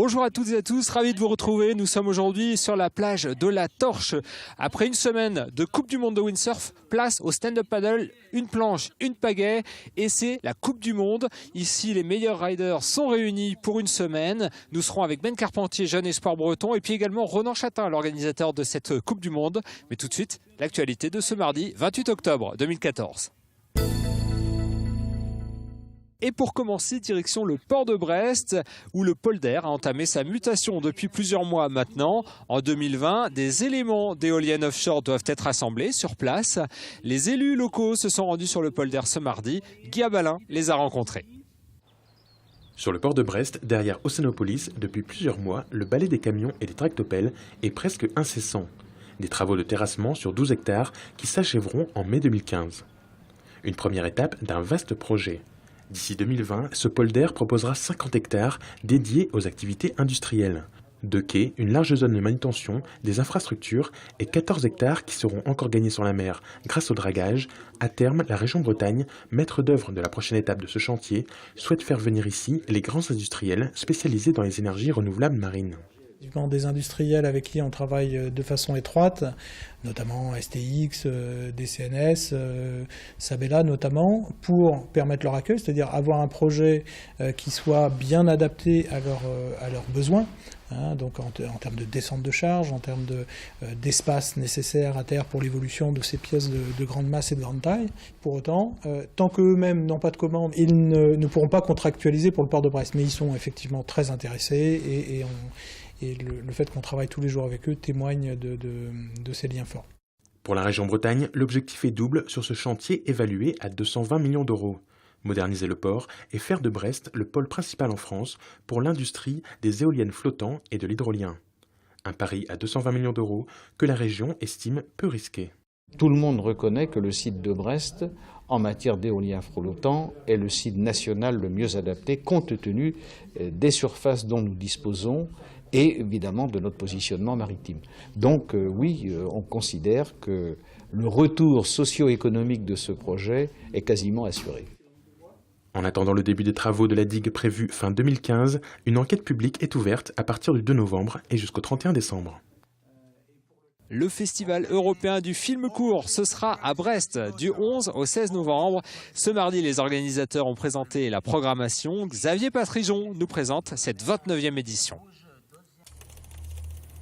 Bonjour à toutes et à tous, ravi de vous retrouver. Nous sommes aujourd'hui sur la plage de la Torche. Après une semaine de Coupe du Monde de windsurf, place au stand-up paddle, une planche, une pagaie et c'est la Coupe du Monde. Ici, les meilleurs riders sont réunis pour une semaine. Nous serons avec Ben Carpentier, jeune espoir breton, et puis également Ronan Chatin, l'organisateur de cette Coupe du Monde. Mais tout de suite, l'actualité de ce mardi 28 octobre 2014. Et pour commencer, direction le port de Brest, où le polder a entamé sa mutation depuis plusieurs mois maintenant. En 2020, des éléments d'éoliennes offshore doivent être assemblés sur place. Les élus locaux se sont rendus sur le polder ce mardi. Guy Abalin les a rencontrés. Sur le port de Brest, derrière Océanopolis, depuis plusieurs mois, le balai des camions et des tractopelles est presque incessant. Des travaux de terrassement sur 12 hectares qui s'achèveront en mai 2015. Une première étape d'un vaste projet. D'ici 2020, ce polder proposera 50 hectares dédiés aux activités industrielles. 2 quais, une large zone de manutention, des infrastructures et 14 hectares qui seront encore gagnés sur la mer grâce au dragage. À terme, la région Bretagne, maître d'œuvre de la prochaine étape de ce chantier, souhaite faire venir ici les grands industriels spécialisés dans les énergies renouvelables marines. Des industriels avec qui on travaille de façon étroite, notamment STX, DCNS, Sabella notamment, pour permettre leur accueil, c'est-à-dire avoir un projet qui soit bien adapté à leurs besoins, donc en termes de descente de charge, en termes d'espace nécessaire à terre pour l'évolution de ces pièces de grande masse et de grande taille. Pour autant, tant qu'eux-mêmes n'ont pas de commande, ils ne pourront pas contractualiser pour le port de Brest, mais ils sont effectivement très intéressés et le fait qu'on travaille tous les jours avec eux témoigne de ces liens forts. Pour la région Bretagne, l'objectif est double sur ce chantier évalué à 220 millions d'euros. Moderniser le port et faire de Brest le pôle principal en France pour l'industrie des éoliennes flottantes et de l'hydrolien. Un pari à 220 millions d'euros que la région estime peu risqué. Tout le monde reconnaît que le site de Brest, en matière d'éolien flottant, est le site national le mieux adapté compte tenu des surfaces dont nous disposons et évidemment de notre positionnement maritime. Donc oui, on considère que le retour socio-économique de ce projet est quasiment assuré. En attendant le début des travaux de la digue prévue fin 2015, une enquête publique est ouverte à partir du 2 novembre et jusqu'au 31 décembre. Le Festival européen du film court, ce sera à Brest du 11 au 16 novembre. Ce mardi, les organisateurs ont présenté la programmation. Xavier Patrijon nous présente cette 29e édition.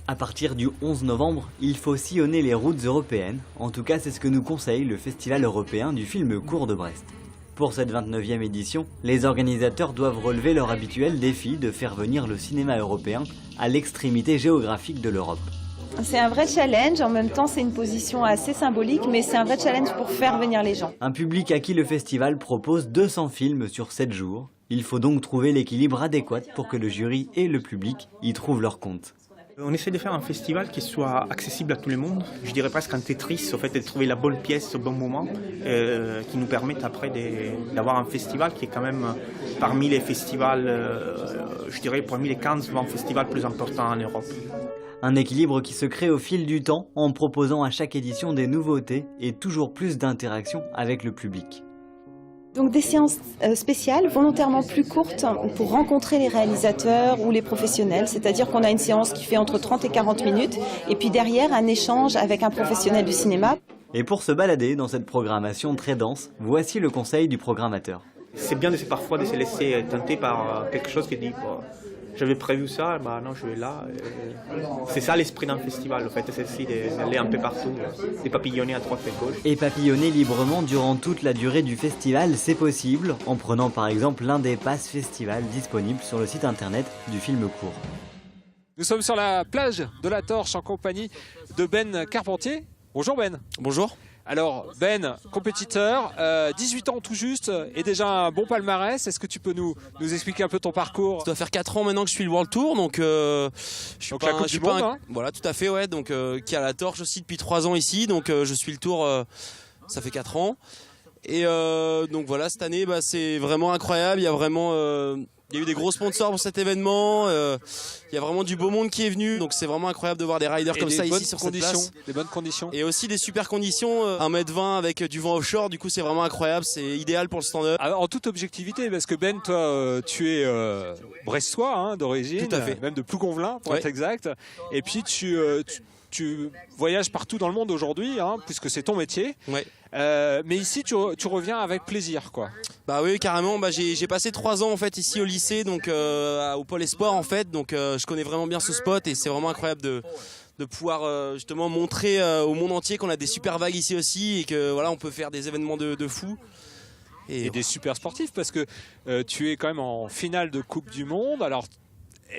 À partir du 11 novembre, il faut sillonner les routes européennes. En tout cas, c'est ce que nous conseille le Festival européen du film court de Brest. Pour cette 29e édition, les organisateurs doivent relever leur habituel défi de faire venir le cinéma européen à l'extrémité géographique de l'Europe. C'est un vrai challenge, en même temps c'est une position assez symbolique, mais c'est un vrai challenge pour faire venir les gens. Un public à qui le festival propose 200 films sur 7 jours. Il faut donc trouver l'équilibre adéquat pour que le jury et le public y trouvent leur compte. On essaie de faire un festival qui soit accessible à tout le monde. Je dirais presque un Tetris, au fait, de trouver la bonne pièce au bon moment, qui nous permette après d'avoir un festival qui est quand même parmi les festivals, je dirais parmi les 15-20 festivals plus importants en Europe. Un équilibre qui se crée au fil du temps en proposant à chaque édition des nouveautés et toujours plus d'interactions avec le public. Donc des séances spéciales, volontairement plus courtes, pour rencontrer les réalisateurs ou les professionnels. C'est-à-dire qu'on a une séance qui fait entre 30 et 40 minutes, et puis derrière un échange avec un professionnel du cinéma. Et pour se balader dans cette programmation très dense, voici le conseil du programmateur. C'est bien parfois de se laisser tenter par quelque chose qui dit j'avais prévu ça, non je vais là. C'est ça l'esprit d'un festival, en fait, c'est aussi d'aller un peu partout, de papillonner à droite et à gauche. Et papillonner librement durant toute la durée du festival, c'est possible, en prenant par exemple l'un des passes festival disponibles sur le site internet du film court. Nous sommes sur la plage de la Torche en compagnie de Ben Carpentier. Bonjour Ben. Bonjour. Alors Ben, compétiteur, 18 ans tout juste et déjà un bon palmarès. Est-ce que tu peux nous expliquer un peu ton parcours? Ça doit faire 4 ans maintenant que je suis le World Tour, donc je suis donc la Coupe du Monde, hein. Voilà, tout à fait, ouais. Donc qui a la Torche aussi depuis 3 ans ici, donc je suis le Tour, ça fait 4 ans. Et donc voilà, cette année, c'est vraiment incroyable. Il y a vraiment Il y a eu des gros sponsors pour cet événement. Il y a vraiment du beau monde qui est venu. Donc c'est vraiment incroyable de voir des riders comme ça ici sur cette place. Des bonnes conditions. Et aussi des super conditions. 1m20 avec du vent offshore. Du coup c'est vraiment incroyable. C'est idéal pour le stand-up. En toute objectivité, parce que Ben, toi, tu es brestois hein, d'origine. Tout à fait. Même de Plougonvelin pour être exact. Et puis tu voyages partout dans le monde aujourd'hui, hein, puisque c'est ton métier. Ouais. Mais ici, tu reviens avec plaisir, quoi. Bah oui, carrément. Bah, j'ai passé 3 ans en fait ici au lycée, donc au Pôle Espoir en fait. Donc je connais vraiment bien ce spot et c'est vraiment incroyable de pouvoir justement montrer au monde entier qu'on a des super vagues ici aussi et que voilà, on peut faire des événements de fou. Et des super sportifs parce que tu es quand même en finale de Coupe du Monde. Alors,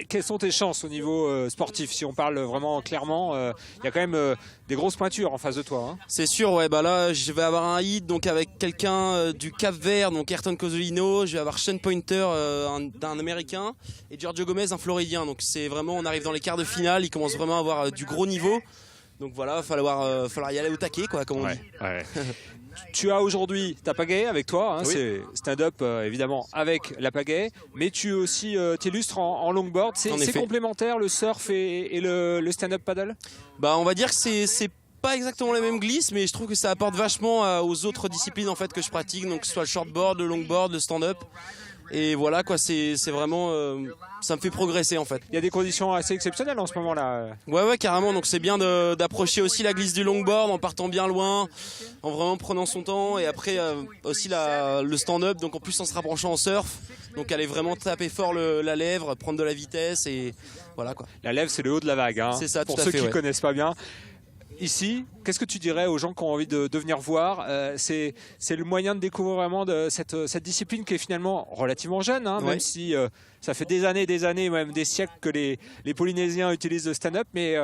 quelles sont tes chances au niveau sportif? Si on parle vraiment clairement, il y a quand même des grosses pointures en face de toi. Hein. C'est sûr, ouais. Bah là, je vais avoir un hit donc avec quelqu'un du Cap-Vert, donc Ayrton Cosolino. Je vais avoir Sean Pointer, un Américain, et Giorgio Gomez, un Floridien. Donc c'est vraiment, on arrive dans les quarts de finale. Il commence vraiment à avoir du gros niveau. Donc voilà, il va falloir y aller au taquet, quoi, comme on dit. Ouais. Tu as aujourd'hui ta pagaie avec toi, hein, oui. C'est stand-up évidemment avec la pagaie, mais tu aussi t'illustres en longboard. C'est complémentaire le surf et le stand-up paddle? Bah on va dire que c'est pas exactement les mêmes glisses, mais je trouve que ça apporte vachement aux autres disciplines en fait que je pratique, donc que ce soit le shortboard, le longboard, le stand-up. Et voilà quoi, c'est vraiment, ça me fait progresser en fait. Il y a des conditions assez exceptionnelles en ce moment-là. Ouais carrément, donc c'est bien d'approcher aussi la glisse du longboard en partant bien loin, en vraiment prenant son temps, et après aussi le stand-up, donc en plus en se rapprochant en surf, donc aller vraiment taper fort la lèvre, prendre de la vitesse et voilà quoi. La lèvre c'est le haut de la vague, hein, c'est ça, pour ceux qui ne connaissent pas bien. Ici, qu'est-ce que tu dirais aux gens qui ont envie de venir voir? C'est le moyen de découvrir vraiment cette discipline qui est finalement relativement jeune, hein, même si ça fait des années, même des siècles que les Polynésiens utilisent le stand-up, mais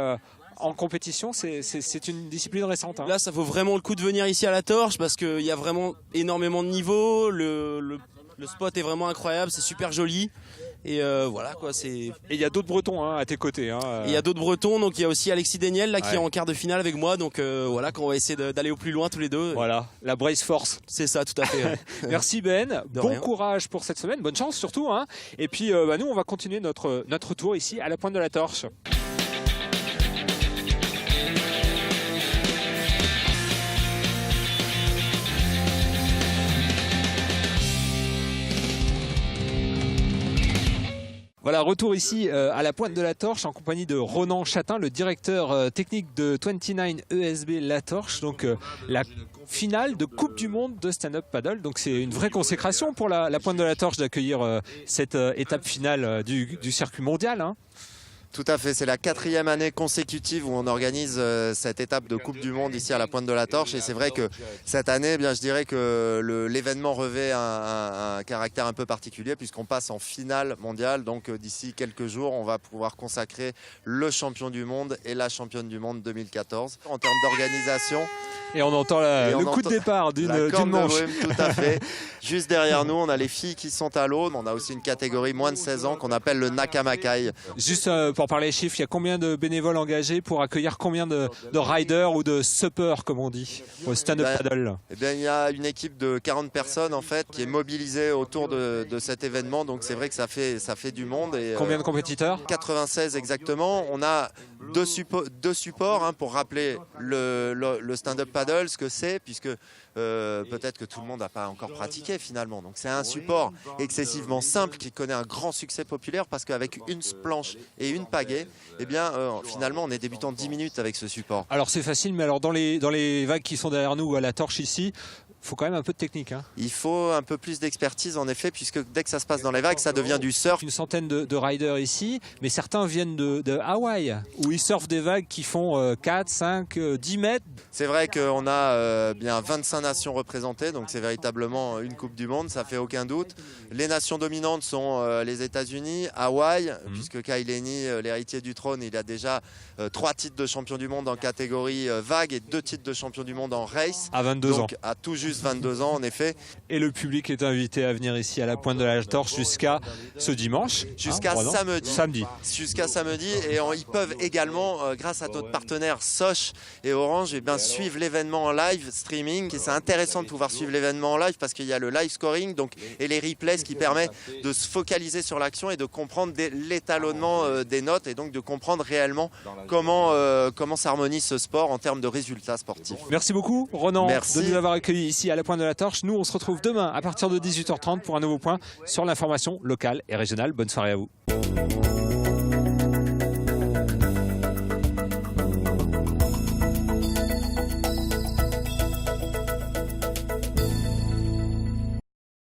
en compétition, c'est une discipline récente. Hein. Là, ça vaut vraiment le coup de venir ici à la Torche parce qu'il y a vraiment énormément de niveaux, le spot est vraiment incroyable, c'est super joli. Et voilà quoi, Et il y a d'autres Bretons hein, à tes côtés. Hein, Il y a d'autres Bretons, donc il y a aussi Alexis Daniel là, qui est en quart de finale avec moi, donc voilà, qu'on va essayer d'aller au plus loin tous les deux. Voilà, la Brace Force. C'est ça, tout à fait. Ouais. Merci Ben, bon courage pour cette semaine, bonne chance surtout. Hein. Et puis nous on va continuer notre tour ici à la pointe de la Torche. Voilà, retour ici à la pointe de la Torche en compagnie de Ronan Chatin, le directeur technique de 29 ESB La Torche. Donc la finale de Coupe du Monde de stand-up paddle. Donc c'est une vraie consécration pour la pointe de la Torche d'accueillir cette étape finale du circuit mondial. Hein. Tout à fait, c'est la 4e année consécutive où on organise cette étape de Coupe du Monde ici à la Pointe de la Torche, et c'est vrai que cette année, je dirais que l'événement revêt un caractère un peu particulier puisqu'on passe en finale mondiale, donc d'ici quelques jours on va pouvoir consacrer le champion du monde et la championne du monde 2014. En termes d'organisation, et on entend le coup de départ d'une manche. Tout à fait. Juste derrière nous, on a les filles qui sont à l'eau. On a aussi une catégorie moins de 16 ans qu'on appelle le Nakamakai. Juste pour parler des chiffres, il y a combien de bénévoles engagés pour accueillir combien de riders ou de suppers, comme on dit, au stand-up paddle? Il y a une équipe de 40 personnes en fait qui est mobilisée autour de cet événement. Donc c'est vrai que ça fait du monde. Et, combien de compétiteurs? 96 exactement. On a deux supports hein, pour rappeler le stand-up paddle, ce que c'est, puisque peut-être que tout le monde n'a pas encore pratiqué finalement. Donc c'est un support excessivement simple qui connaît un grand succès populaire parce qu'avec une planche et une pagaie, finalement on est débutant 10 minutes avec ce support. Alors c'est facile, mais alors dans les vagues qui sont derrière nous à la Torche ici, il faut quand même un peu de technique. Hein. Il faut un peu plus d'expertise en effet, puisque dès que ça se passe dans les vagues, ça devient du surf. Une centaine de riders ici, mais certains viennent de Hawaï, où ils surfent des vagues qui font 4, 5, 10 mètres. C'est vrai qu'on a bien 25 nations représentées, donc c'est véritablement une Coupe du Monde, ça fait aucun doute. Les nations dominantes sont les États-Unis, Hawaï, puisque Kai Lenny, l'héritier du trône, il a déjà 3 titres de champion du monde en catégorie vague et 2 titres de champion du monde en race. À 22 ans. Donc à tout juste plus 22 ans en effet. Et le public est invité à venir ici à la Pointe de la Torche jusqu'à ce dimanche. Jusqu'à samedi. Jusqu'à samedi. Et ils peuvent également, grâce à notre partenaire Soch et Orange, suivre l'événement en live streaming. Et c'est intéressant de pouvoir suivre l'événement en live parce qu'il y a le live scoring et les replays, ce qui permet de se focaliser sur l'action et de comprendre l'étalonnement des notes et donc de comprendre réellement comment s'harmonise ce sport en termes de résultats sportifs. Merci beaucoup Ronan Merci. de nous avoir accueillis ici à la Pointe de la Torche. Nous on se retrouve demain à partir de 18h30 pour un nouveau point sur l'information locale et régionale. Bonne soirée à vous.